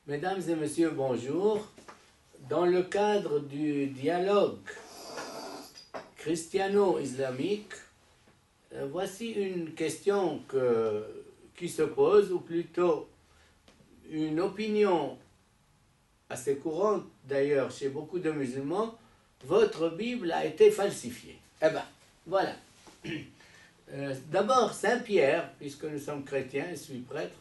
Mesdames et messieurs, bonjour. Dans le cadre du dialogue christiano-islamique, voici une question qui se pose, ou plutôt une opinion assez courante d'ailleurs chez beaucoup de musulmans. Votre Bible a été falsifiée. Eh bien, voilà. D'abord, Saint Pierre, puisque nous sommes chrétiens, je suis prêtre,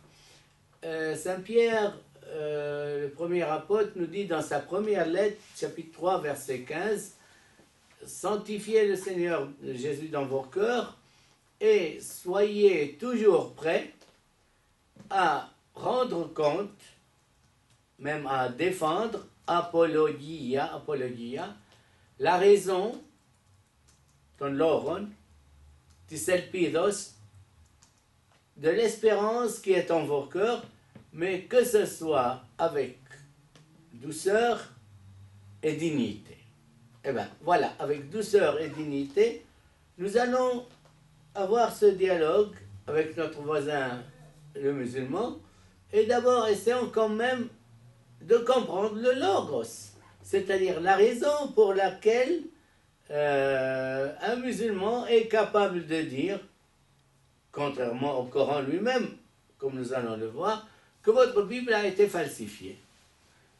Saint Pierre, le premier apôtre, nous dit dans sa première lettre, chapitre 3, verset 15, « Sanctifiez le Seigneur Jésus dans vos cœurs et soyez toujours prêts à rendre compte, même à défendre, apologia, la raison, ton loron, tiselpidos, de l'espérance qui est en vos cœurs, mais que ce soit avec douceur et dignité. » Eh bien, voilà, avec douceur et dignité, nous allons avoir ce dialogue avec notre voisin, le musulman, et d'abord essayons quand même de comprendre le logos, c'est-à-dire la raison pour laquelle un musulman est capable de dire, contrairement au Coran lui-même, comme nous allons le voir, que votre Bible a été falsifiée.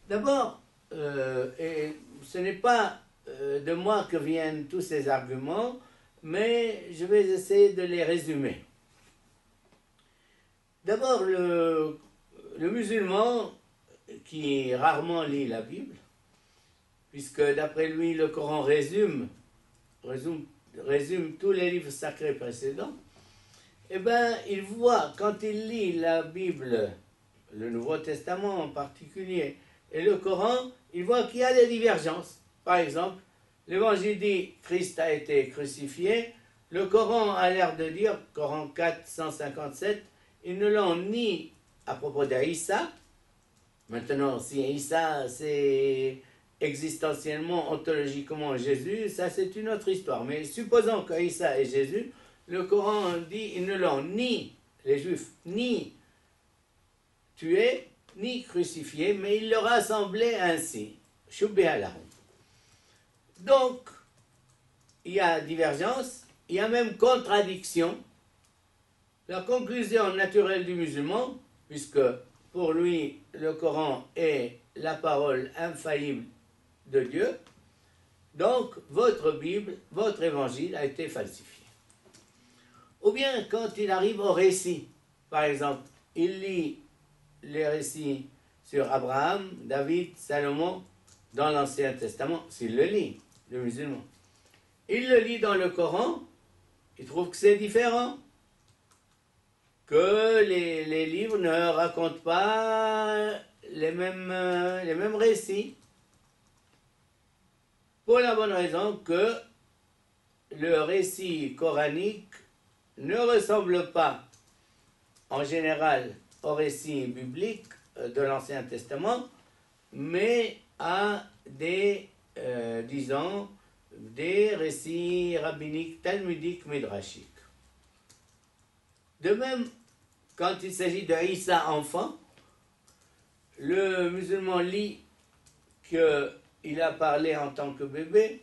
D'abord, et ce n'est pas de moi que viennent tous ces arguments, mais je vais essayer de les résumer. D'abord, le musulman qui rarement lit la Bible, puisque d'après lui, le Coran résume tous les livres sacrés précédents, eh bien, il voit, quand il lit la Bible, le Nouveau Testament en particulier, et le Coran, il voit qu'il y a des divergences. Par exemple, l'Évangile dit « Christ a été crucifié », le Coran a l'air de dire, Coran 4, 157, ils ne l'ont ni à propos d'Aïssa. Maintenant, si Issa c'est existentiellement, ontologiquement Jésus, ça c'est une autre histoire. Mais supposons qu'Issa est Jésus, le Coran dit ils ne l'ont ni, les Juifs, ni tué, ni crucifié, mais il leur a semblé ainsi. Donc, il y a divergence, il y a même contradiction. La conclusion naturelle du musulman, puisque pour lui, le Coran est la parole infaillible de Dieu, donc votre Bible, votre évangile a été falsifié. Ou bien quand il arrive au récit, par exemple, il lit les récits sur Abraham, David, Salomon, dans l'Ancien Testament, s'il le lit, le musulman. Il le lit dans le Coran, il trouve que c'est différent, que les livres ne racontent pas les mêmes récits, pour la bonne raison que le récit coranique ne ressemble pas en général au récit biblique de l'Ancien Testament, mais à des, disons, des récits rabbiniques, talmudiques, midrashiques. De même, quand il s'agit de Issa enfant, le musulman lit qu'il a parlé en tant que bébé,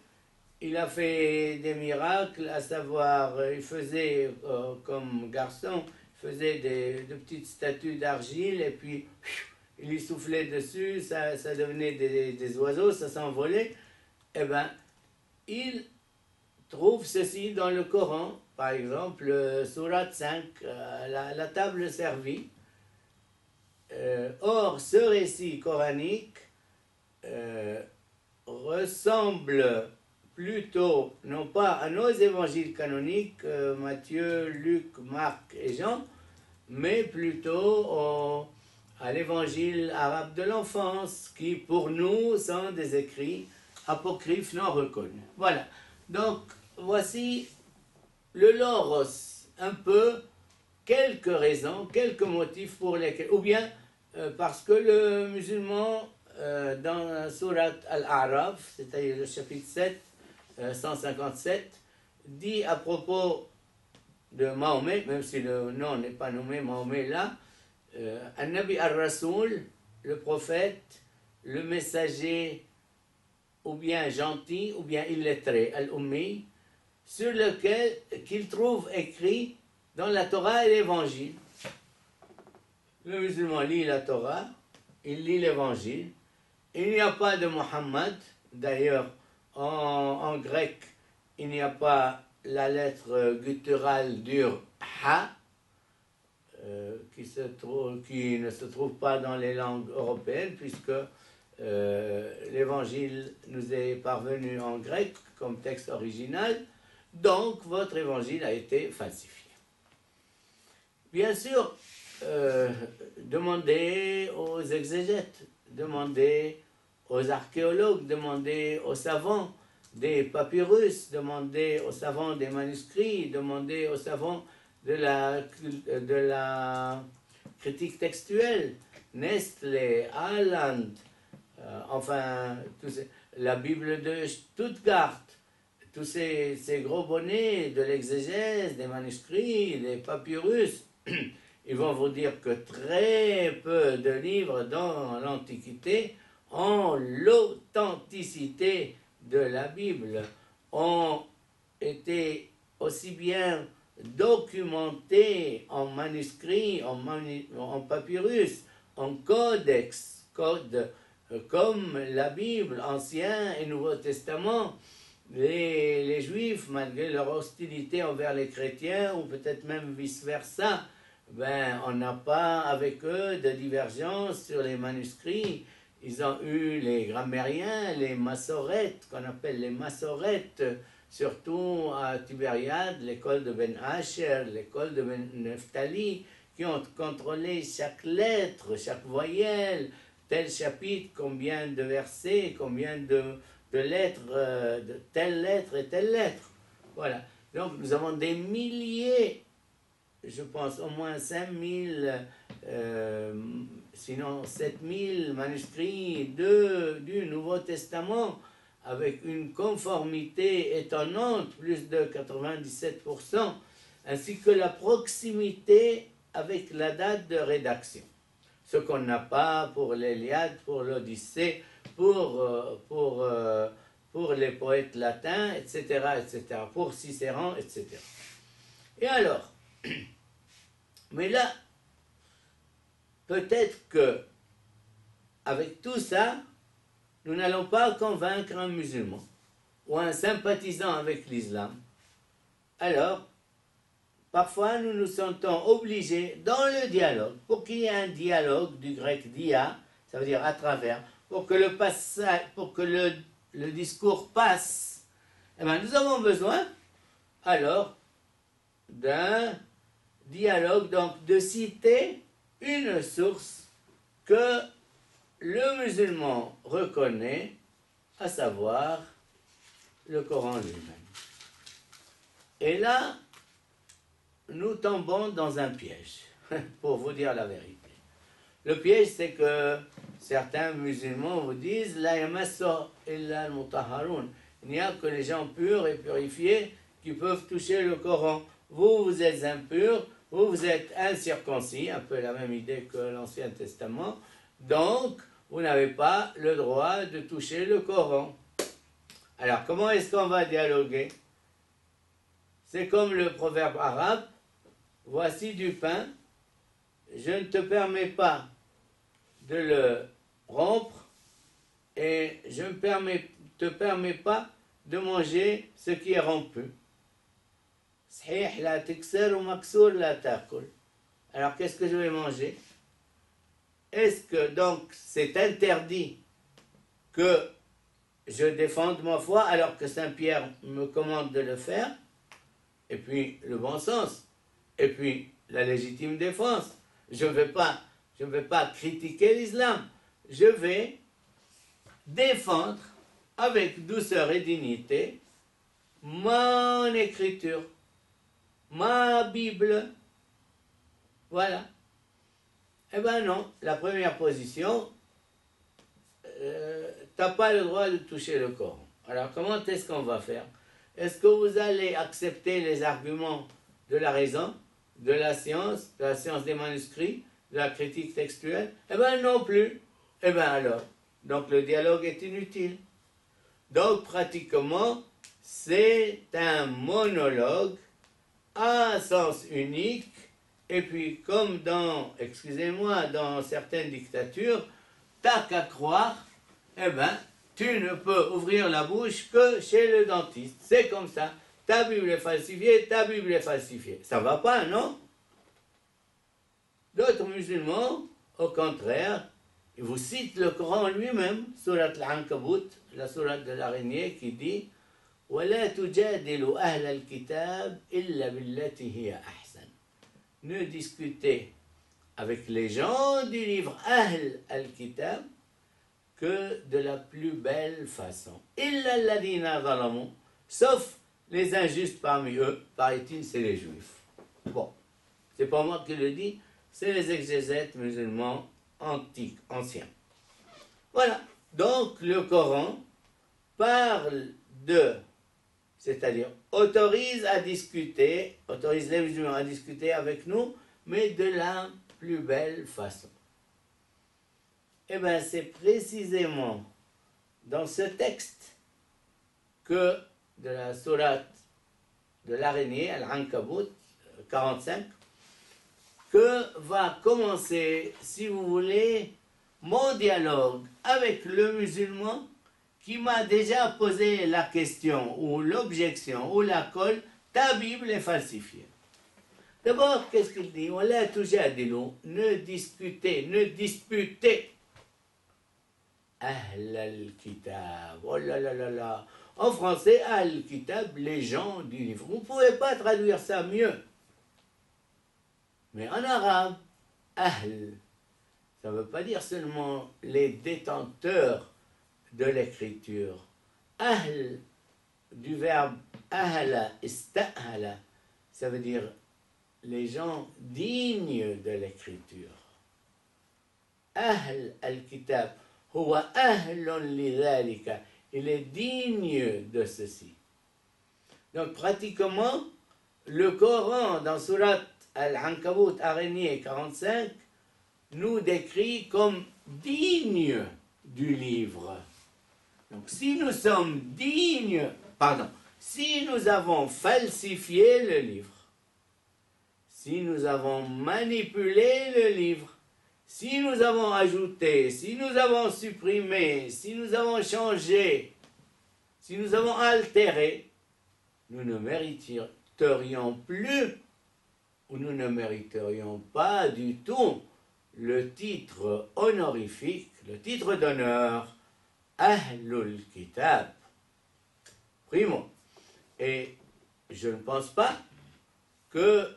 il a fait des miracles, à savoir, il faisait, comme garçon, il faisait de petites statues d'argile, et puis il y soufflait dessus, ça devenait des oiseaux, ça s'envolait. Eh bien, il trouve ceci dans le Coran, par exemple, Surat 5, la table servie. Or, ce récit coranique ressemble plutôt, non pas à nos évangiles canoniques, Matthieu, Luc, Marc et Jean, mais plutôt à l'évangile arabe de l'enfance, qui pour nous sont des écrits apocryphes non reconnus. Voilà, donc voici le logos, un peu, quelques raisons, quelques motifs pour lesquels, ou bien parce que le musulman, dans la sourate Al-A'raf, c'est-à-dire le chapitre 7, 157, dit à propos de Mahomet, même si le nom n'est pas nommé Mahomet là, An-Nabi al-Rasoul, le prophète, le messager, ou bien gentil, ou bien illettré, al-Ummi, sur lequel qu'il trouve écrit dans la Torah et l'Évangile. Le musulman lit la Torah, il lit l'Évangile. Il n'y a pas de Mohammed, d'ailleurs en grec, il n'y a pas la lettre gutturale dure ha, qui ne se trouve pas dans les langues européennes, puisque l'Évangile nous est parvenu en grec comme texte original, donc votre Évangile a été falsifié. Bien sûr, demandez aux exégètes, demandez aux archéologues, demandez aux savants des papyrus, demandez aux savants des manuscrits, demandez aux savants de la critique textuelle, Nestlé, Haaland, enfin, la Bible de Stuttgart, tous ces gros bonnets de l'exégèse, des manuscrits, des papyrus, ils vont vous dire que très peu de livres dans l'Antiquité ont l'authenticité de la Bible, ont été aussi bien documentés en manuscrits, en papyrus, en codex, comme la Bible, Ancien et Nouveau Testament. Les Juifs, malgré leur hostilité envers les chrétiens, ou peut-être même vice-versa, ben, on n'a pas avec eux de divergence sur les manuscrits. Ils ont eu les grammairiens, les massorètes, qu'on appelle les massorètes, surtout à Tibériade, l'école de Ben Asher, l'école de Ben Nephtali, qui ont contrôlé chaque lettre, chaque voyelle, tel chapitre, combien de versets, combien de lettres, de telle lettre et telle lettre. Voilà. Donc nous avons des milliers, je pense au moins 5000, sinon 7000 manuscrits du Nouveau Testament, avec une conformité étonnante, plus de 97%, ainsi que la proximité avec la date de rédaction. Ce qu'on n'a pas pour l'Iliade, pour l'Odyssée, pour les poètes latins, etc., etc., pour Cicéron, etc. Et alors, mais là, peut-être que, avec tout ça, nous n'allons pas convaincre un musulman ou un sympathisant avec l'islam. Alors, parfois, nous nous sentons obligés, dans le dialogue, pour qu'il y ait un dialogue, du grec dia, ça veut dire à travers, pour que le discours passe, eh bien, nous avons besoin, alors, d'un dialogue, donc de citer une source que le musulman reconnaît, à savoir le Coran lui-même. Et là, nous tombons dans un piège, pour vous dire la vérité. Le piège, c'est que certains musulmans vous disent « La yamassu illa al-mutahharun » il n'y a que les gens purs et purifiés qui peuvent toucher le Coran. Vous, vous êtes impurs, vous êtes incirconcis, un peu la même idée que l'Ancien Testament, donc vous n'avez pas le droit de toucher le Coran. Alors, comment est-ce qu'on va dialoguer? C'est comme le proverbe arabe, voici du pain, je ne te permets pas de le rompre et je ne te permets pas de manger ce qui est rompu. Alors, qu'est-ce que je vais manger? Est-ce que donc c'est interdit que je défende ma foi alors que Saint-Pierre me commande de le faire? Et puis le bon sens, et puis la légitime défense. Je ne vais pas critiquer l'islam, je vais défendre avec douceur et dignité mon écriture, ma Bible. Voilà. Eh bien non, la première position, tu n'as pas le droit de toucher le Coran. Alors comment est-ce qu'on va faire? Est-ce que vous allez accepter les arguments de la raison, de la science des manuscrits, de la critique textuelle? Eh bien non plus. Eh bien alors, donc le dialogue est inutile. Donc pratiquement, c'est un monologue à sens unique, et puis comme dans, excusez-moi, dans certaines dictatures, t'as qu'à croire, eh ben, tu ne peux ouvrir la bouche que chez le dentiste. C'est comme ça. Ta Bible est falsifiée, ta Bible est falsifiée. Ça va pas, non? D'autres musulmans, au contraire, ils vous citent le Coran lui-même, surat al-Ankabut, la sourate de l'araignée, qui dit وَلَا تُجَادِلُوا أَهْلَ الْكِتَابِ إِلَّا بِالَّتِي هِيَ أَحْسَنُ. Ne discutez avec les gens du livre Ahl al-Kitab que de la plus belle façon. إِلَّا الَّذِينَ ظَلَمُوا, sauf les injustes parmi eux, paraît-il, c'est les juifs. Bon, c'est pas moi qui le dis, c'est les exégètes musulmans antiques, anciens. Voilà, donc le Coran parle de, c'est-à-dire autorise à discuter, autorise les musulmans à discuter avec nous, mais de la plus belle façon. Eh bien, c'est précisément dans ce texte que de la sourate de l'araignée, Al-Ankabut 45, que va commencer, si vous voulez, mon dialogue avec le musulman qui m'a déjà posé la question ou l'objection ou la colle, ta Bible est falsifiée. D'abord, qu'est-ce qu'il dit? Ne discutez, ne disputez. Ahl al-Kitab. Oh là là là là. En français, al-Kitab, les gens du livre. Vous ne pouvez pas traduire ça mieux. Mais en arabe, Ahl, ça ne veut pas dire seulement les détenteurs de l'écriture. Ahl, du verbe ahla, ista'hala, ça veut dire les gens dignes de l'écriture. Ahl al-Kitab, huwa ahlun lidhalika, il est digne de ceci. Donc pratiquement, le Coran dans Surat Al-Ankabut, araignée 45, nous décrit comme dignes du livre. Donc si nous sommes dignes, si nous avons falsifié le livre, si nous avons manipulé le livre, si nous avons ajouté, si nous avons supprimé, si nous avons changé, si nous avons altéré, nous ne mériterions plus, ou nous ne mériterions pas du tout le titre honorifique, le titre d'honneur, Ahlul Kitab. Primo. Et je ne pense pas que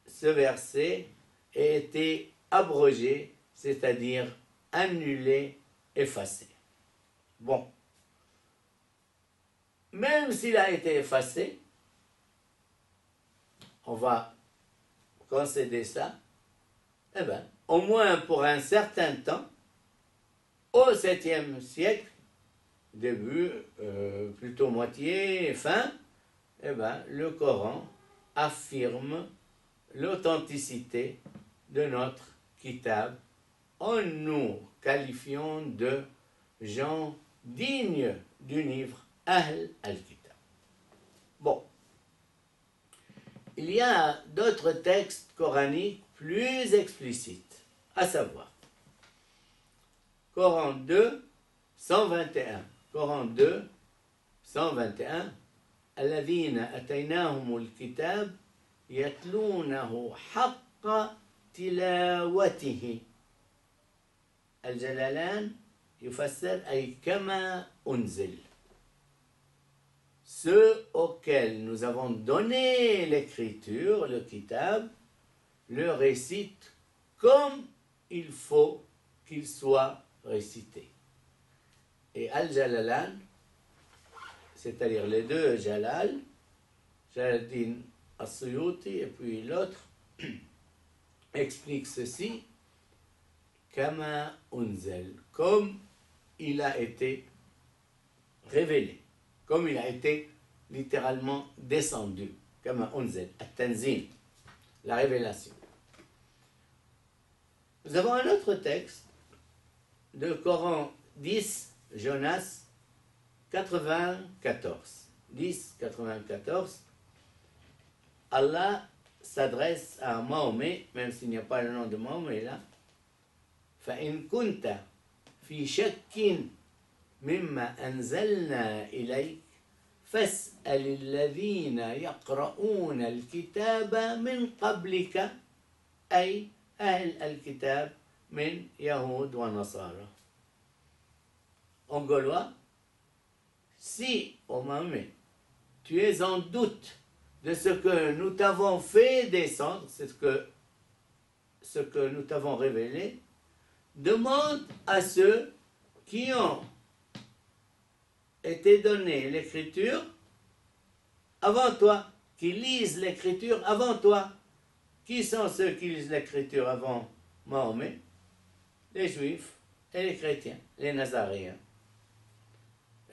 ce verset ait été abrogé, c'est-à-dire annulé, effacé. Bon. Même s'il a été effacé, on va concéder ça, eh bien, au moins pour un certain temps, au 7e siècle, début, plutôt moitié, fin, eh bien, le Coran affirme l'authenticité de notre kitab en nous qualifiant de gens dignes du livre Ahl al-Kitab. Bon. Il y a d'autres textes coraniques plus explicites, à savoir Coran 2, 121. Coran 2, 121. الذين أتيناهم الكتاب يتلونه حق تلاوته. الجلالان يفسر أي كما أنزل. Ceux auxquels nous avons donné l'écriture, le kitab, le récitent comme il faut qu'il soit récité. Et Al-Jalalan, c'est-à-dire les deux Jalal, Jalaluddin As-Suyuti et puis l'autre, explique ceci, Kama Unzel, comme il a été révélé, comme il a été littéralement descendu, Kama Unzel, At-Tanzil, la révélation. Nous avons un autre texte, de Coran 10, Jonas 94. 10, 94. Allah s'adresse à Mahomet, même s'il n'y a pas le nom de Mahomet là. فإن كنت في شك مما أنزلنا إليك فاسأل الذين يقرؤون الكتاب من قبلك أي أهل الكتاب من يهود ونصارى. En gaulois, si, ô Mahomet, tu es en doute de ce que nous t'avons fait descendre, c'est ce que nous t'avons révélé, demande à ceux qui ont été donnés l'écriture avant toi, qui lisent l'écriture avant toi. Qui sont ceux qui lisent l'écriture avant Mahomet? Les juifs et les chrétiens, les nazaréens.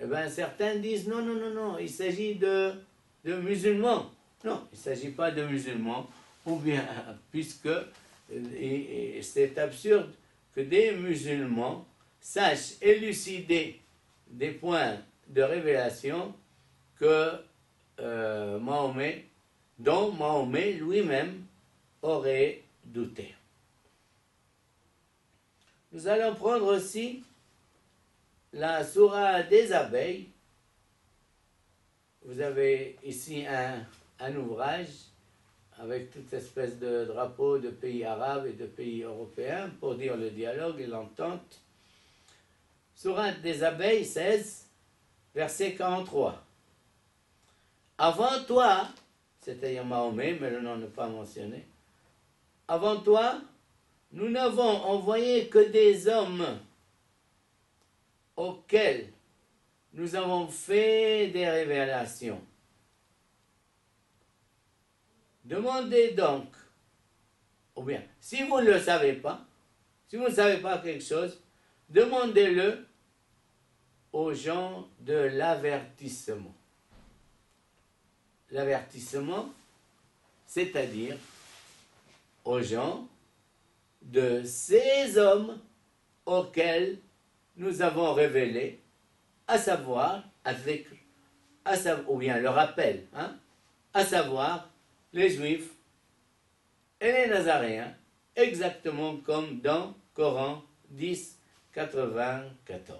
Eh bien, certains disent non, non, non, non, il s'agit de musulmans. Non, il ne s'agit pas de musulmans, ou bien, puisque c'est absurde que des musulmans sachent élucider des points de révélation que Mahomet, dont Mahomet lui-même aurait douté. Nous allons prendre aussi la sourate des abeilles. Vous avez ici un ouvrage avec toute espèce de drapeaux de pays arabes et de pays européens pour dire le dialogue et l'entente. Sourate des abeilles 16, verset 43. Avant toi, c'est-à-dire Mahomet, mais le nom n'est pas mentionné, avant toi, nous n'avons envoyé que des hommes auxquels nous avons fait des révélations. Demandez donc, ou bien, si vous ne le savez pas, si vous ne savez pas quelque chose, demandez-le aux gens de l'avertissement. L'avertissement, c'est-à-dire aux gens de ces hommes auxquels nous avons révélé, à savoir, ou bien le rappel, à savoir les Juifs et les Nazaréens, exactement comme dans Coran 10, 94.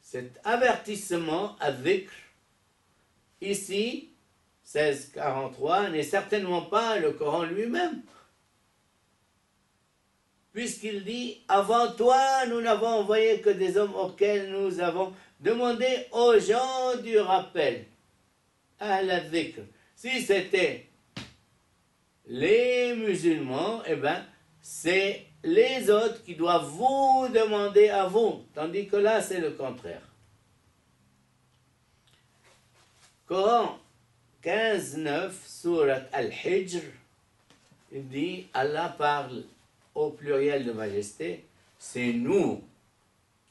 Cet avertissement avec ici, 1643, n'est certainement pas le Coran lui-même, puisqu'il dit « Avant toi, nous n'avons envoyé que des hommes auxquels nous avons demandé aux gens du rappel. » Al-Dhikr. Si c'était les musulmans, eh bien, c'est les autres qui doivent vous demander à vous, tandis que là, c'est le contraire. Coran 15-9, Surat Al-Hijr, il dit, Allah parle au pluriel de majesté, c'est nous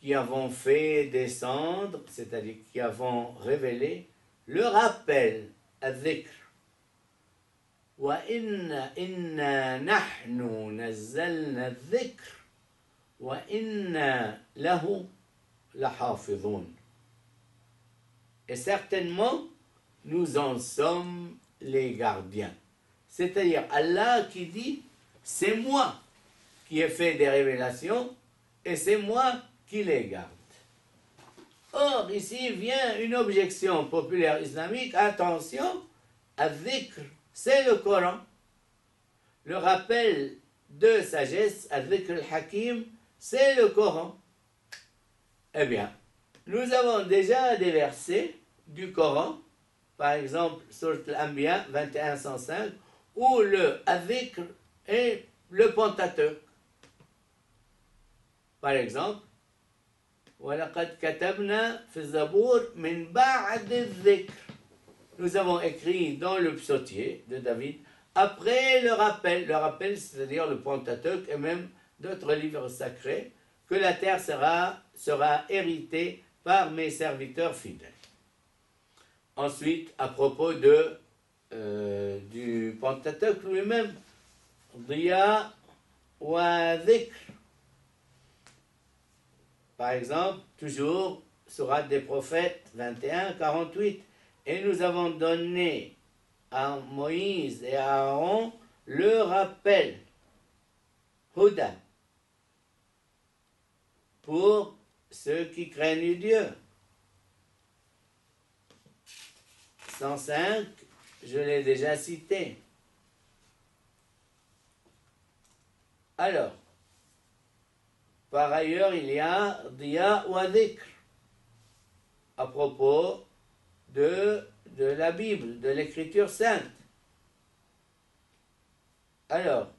qui avons fait descendre, c'est-à-dire qui avons révélé, le rappel, al-dhikr. وَإِنَّا نَحْنُ نَزَّلْنَا الذِّكْرَ وَإِنَّا لَهُ لَحَافِظُونَ. Et certainement, nous en sommes les gardiens. C'est-à-dire Allah qui dit, c'est moi qui ai fait des révélations et c'est moi qui les garde. Or, ici vient une objection populaire islamique. Attention, al-dhikr, c'est le Coran. Le rappel de sagesse, al-dhikr al-hakim, c'est le Coran. Eh bien, nous avons déjà des versets du Coran, par exemple, Surat al-Anbiya 21-105, où le al-dhikr est le Pentateuque. Par exemple, وَلَقَدْ كَتَبْنَا فِي الزَّبُورِ مِنْ بَعْدِ الذِّكْرِ. Nous avons écrit dans le psautier de David, après le rappel, c'est-à-dire le Pentateuque et même d'autres livres sacrés, que la terre sera héritée par mes serviteurs fidèles. Ensuite, à propos du Pentateuque lui-même, Diya وذكر. Par exemple, toujours, Sourate des Prophètes 21, 48. Et nous avons donné à Moïse et à Aaron le rappel, Huda, pour ceux qui craignent Dieu. 105, je l'ai déjà cité. Alors, par ailleurs, il y a Diya wa Dhikr à propos de la Bible, de l'Écriture sainte. Alors,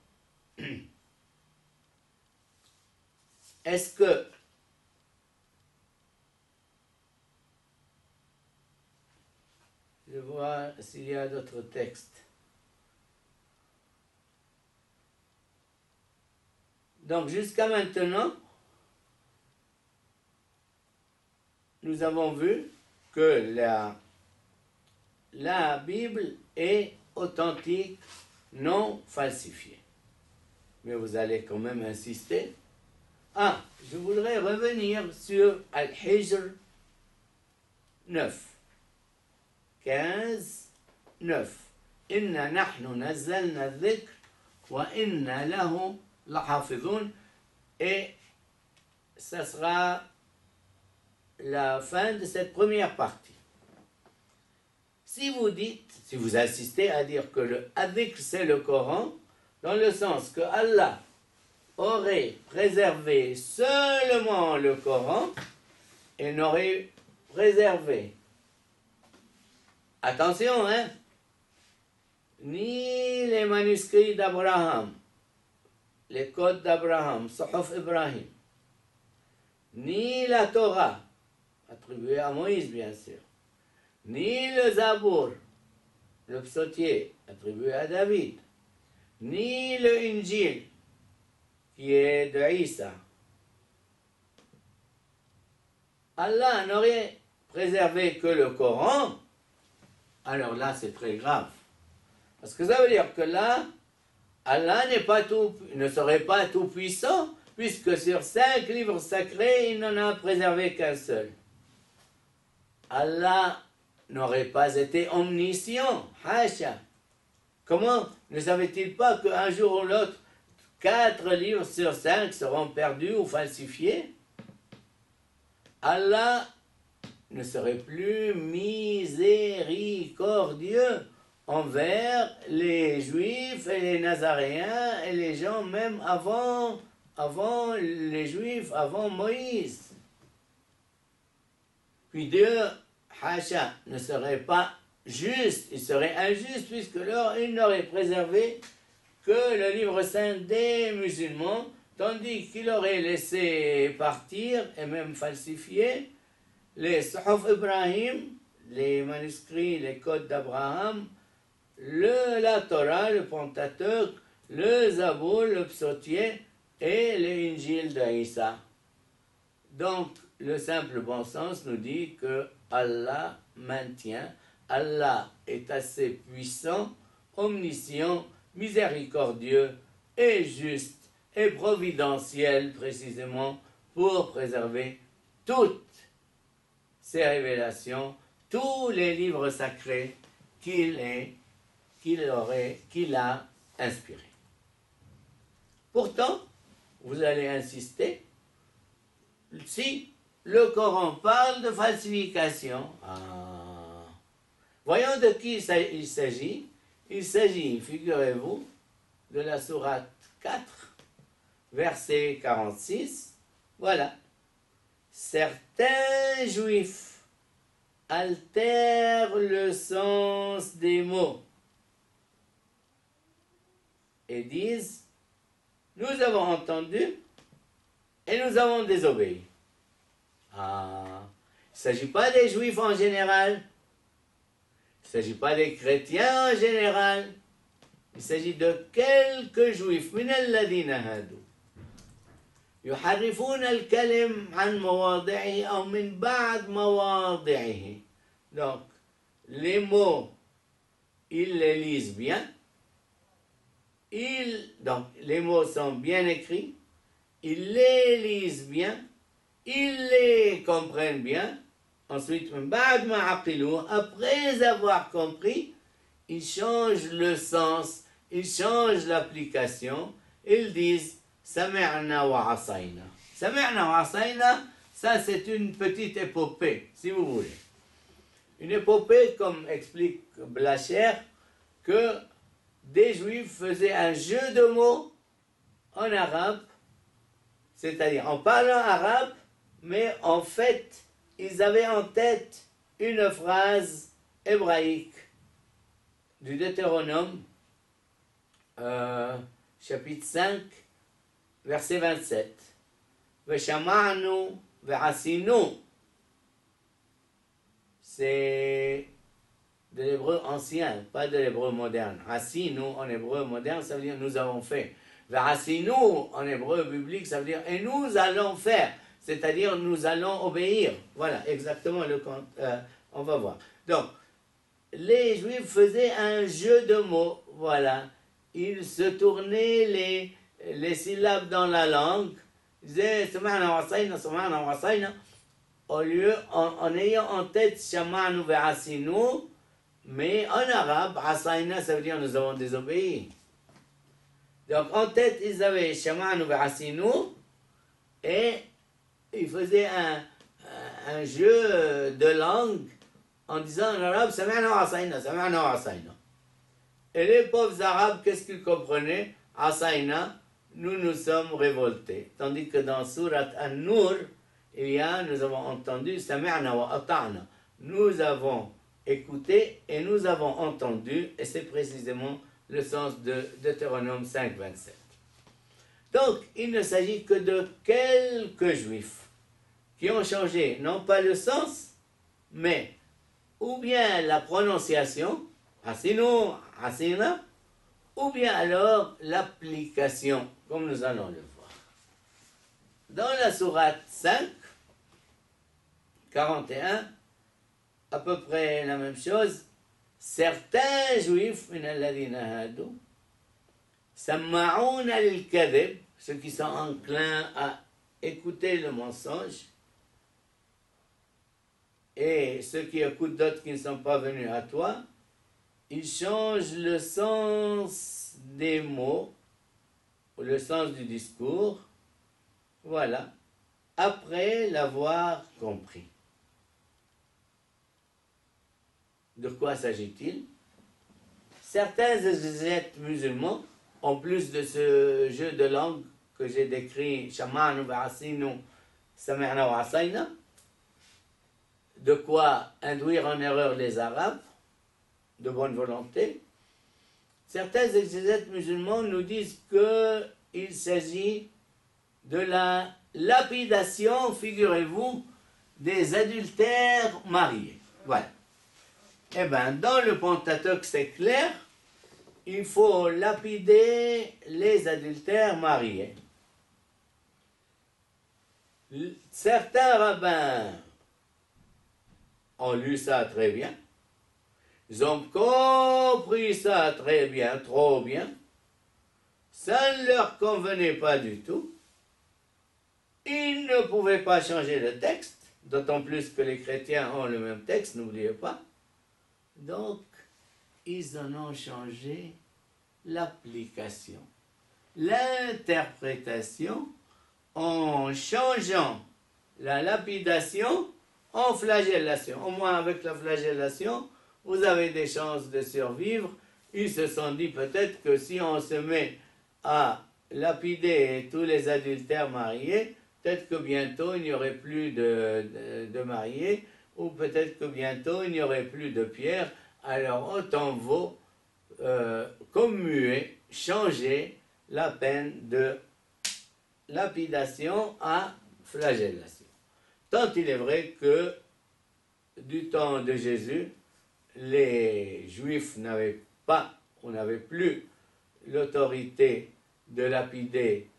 est-ce que je vois s'il y a d'autres textes. Donc jusqu'à maintenant, nous avons vu que la Bible est authentique, non falsifiée. Mais vous allez quand même insister. Ah, je voudrais revenir sur Al-Hijr 9. 15, 9. Inna nahnu nazzalna dhikr wa inna lahu lahafidhun. Et ça sera la fin de cette première partie. Si vous dites, si vous insistez à dire que le dhikr c'est le Coran, dans le sens que Allah aurait préservé seulement le Coran et n'aurait préservé, attention, hein, ni les manuscrits d'Abraham, les codes d'Abraham, Suhuf Ibrahim, ni la Torah, attribuée à Moïse bien sûr, ni le Zabour, le psautier, attribué à David, ni le Injil, qui est de Isa. Allah n'aurait préservé que le Coran, alors là c'est très grave. Parce que ça veut dire que là, Allah ne serait pas tout puissant, puisque sur 5 livres sacrés, il n'en a préservé qu'un seul. Allah n'aurait pas été omniscient, hasha. Comment ne savait-il pas qu'un jour ou l'autre, 4 livres sur 5 seront perdus ou falsifiés? Allah ne serait plus miséricordieux envers les Juifs et les Nazaréens et les gens même avant les Juifs, avant Moïse. Puis Dieu, Hacha, ne serait pas juste, il serait injuste puisque là, il n'aurait préservé que le livre saint des musulmans, tandis qu'il aurait laissé partir et même falsifié les Suhuf Ibrahim, les manuscrits, les codes d'Abraham, la Torah, le Pentateuque, le Zabour, le Psautier et l'Injil d'Isa. Donc, le simple bon sens nous dit que Allah maintient, Allah est assez puissant, omniscient, miséricordieux et juste et providentiel précisément pour préserver toutes ces révélations, tous les livres sacrés qu'il a inspirés. Pourtant, vous allez insister, si le Coran parle de falsification, voyons de qui il s'agit. Il s'agit, figurez-vous, de la sourate 4, verset 46. Voilà. Certains juifs altèrent le sens des mots et disent « Nous avons entendu et nous avons désobéi ». Il ne s'agit pas des juifs en général, il ne s'agit pas des chrétiens en général, il s'agit de quelques juifs. من الذين هادوا يحرفون الكلم عن مواضعه أو من بعد مواضعه. Donc, les mots, ils les lisent bien, Donc, les mots sont bien écrits, ils les lisent bien, ils les comprennent bien. Ensuite, après avoir compris, ils changent le sens, ils changent l'application, ils disent Sami'na wa asayna. Sami'na wa asayna, ça c'est une petite épopée, si vous voulez. Une épopée, comme explique Blacher, que des Juifs faisaient un jeu de mots en arabe, c'est-à-dire en parlant arabe, mais en fait, ils avaient en tête une phrase hébraïque du Deutéronome, chapitre 5, verset 27. Veshama'nu ve'asinu. C'est de l'hébreu ancien, pas de l'hébreu moderne. Asinu en hébreu moderne, ça veut dire nous avons fait. Ve'asinu en hébreu biblique, ça veut dire et nous allons faire, c'est-à-dire nous allons obéir. Voilà, exactement le compte. On va voir. Donc, les Juifs faisaient un jeu de mots, voilà. Ils se tournaient les syllabes dans la langue, ils disaient Sama'na wa sayna, Sama'na wa sayna, au lieu, en ayant en tête Shama'nu ve'asinu, mais en arabe, asayna, ça veut dire nous avons désobéi. Donc en tête, ils avaient Shama'nu ve'asinu, et ils faisaient un jeu de langue en disant en arabe Sami'na wa asayna, Sami'na wa asayna. Et les pauvres arabes, qu'est-ce qu'ils comprenaient? Asayna, nous sommes révoltés. Tandis que dans Surat An-Nur, nous avons entendu Sami'na wa ata'na. Nous avons écouté et nous avons entendu, et c'est précisément le sens de Deutéronome 5, 27. Donc, il ne s'agit que de quelques juifs qui ont changé, non pas le sens, mais ou bien la prononciation, asinu, asina, ou bien alors l'application, comme nous allons le voir. Dans la sourate 5, 41, à peu près la même chose, certains juifs, min alladhina hadu, samma'una lil-kadhib, ceux qui sont enclins à écouter le mensonge, et ceux qui écoutent d'autres qui ne sont pas venus à toi, ils changent le sens des mots, ou le sens du discours, voilà, après l'avoir compris. De quoi s'agit-il? Certains exégètes musulmans, en plus de ce jeu de langue que j'ai décrit, Shama'nu ve'asinu, Sami'na wa asayna, de quoi induire en erreur les Arabes, de bonne volonté. Certains exégètes musulmans nous disent qu'il s'agit de la lapidation, figurez-vous, des adultères mariés. Voilà. Eh bien, dans le Pentateuque, c'est clair, il faut lapider les adultères mariés. Certains rabbins ont lu ça très bien. Ils ont compris ça très bien, trop bien. Ça ne leur convenait pas du tout. Ils ne pouvaient pas changer le texte, d'autant plus que les chrétiens ont le même texte, n'oubliez pas. Donc, ils en ont changé l'application, l'interprétation, en changeant la lapidation en flagellation. Au moins avec la flagellation, vous avez des chances de survivre. Ils se sont dit peut-être que si on se met à lapider tous les adultères mariés, peut-être que bientôt il n'y aurait plus de mariés, ou peut-être que bientôt il n'y aurait plus de pierres. Alors autant vaut commuer, changer la peine de lapidation à flagellation. Tant il est vrai que du temps de Jésus, les Juifs n'avaient pas, ou n'avaient plus l'autorité de lapider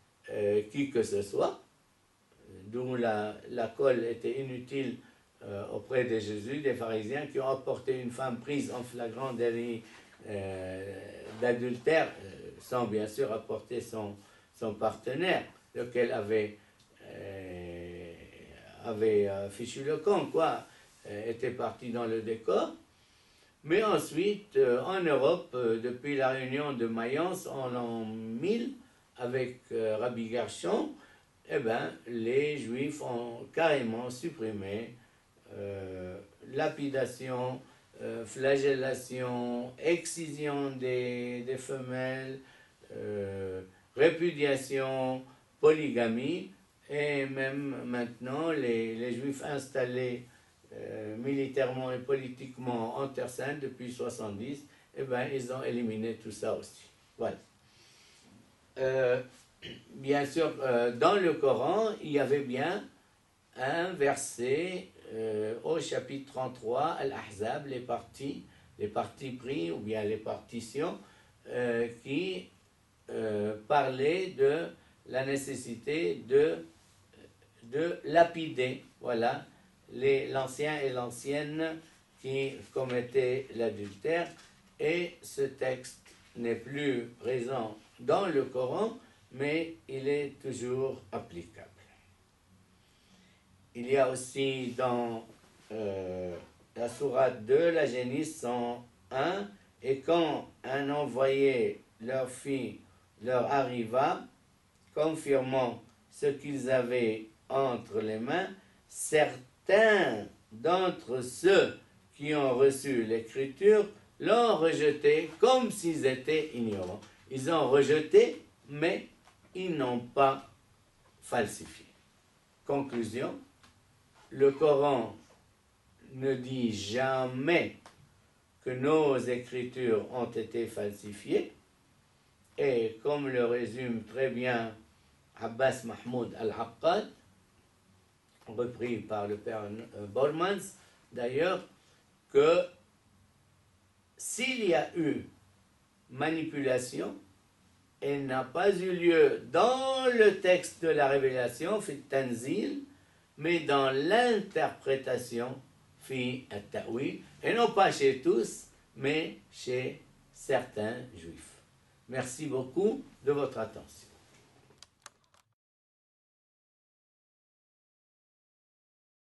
qui que ce soit, d'où la colle était inutile auprès de Jésus, des pharisiens qui ont apporté une femme prise en flagrant délit d'adultère, sans bien sûr apporter son partenaire, lequel avait fichu le camp, quoi, était parti dans le décor. Mais ensuite, en Europe, depuis la réunion de Mayence en l'an 1000, avec Rabbi Gershon, eh ben, les Juifs ont carrément supprimé lapidation, flagellation, excision des femelles, répudiation, polygamie, et même maintenant, les Juifs installés militairement et politiquement en Terre Sainte depuis 70, eh ben, ils ont éliminé tout ça aussi. Voilà. Bien sûr, dans le Coran, il y avait bien un verset au chapitre 33, Al-Ahzab, les partis pris ou bien les partitions, qui parlaient de la nécessité de lapider, voilà, l'ancien et l'ancienne qui commettaient l'adultère, et ce texte n'est plus présent dans le Coran, mais il est toujours applicable. Il y a aussi dans la sourate de la Genèse 101, et quand un envoyé leur arriva, confirmant ce qu'ils avaient entre les mains, certains d'entre ceux qui ont reçu l'écriture l'ont rejeté comme s'ils étaient ignorants. Ils ont rejeté, mais ils n'ont pas falsifié. Conclusion, le Coran ne dit jamais que nos écritures ont été falsifiées, et comme le résume très bien Abbas Mahmoud Al-Aqqad, repris par le père Bormans, d'ailleurs, que s'il y a eu manipulation, elle n'a pas eu lieu dans le texte de la révélation, fi tanzil, mais dans l'interprétation, fi at-ta'wil, et non pas chez tous, mais chez certains juifs. Merci beaucoup de votre attention.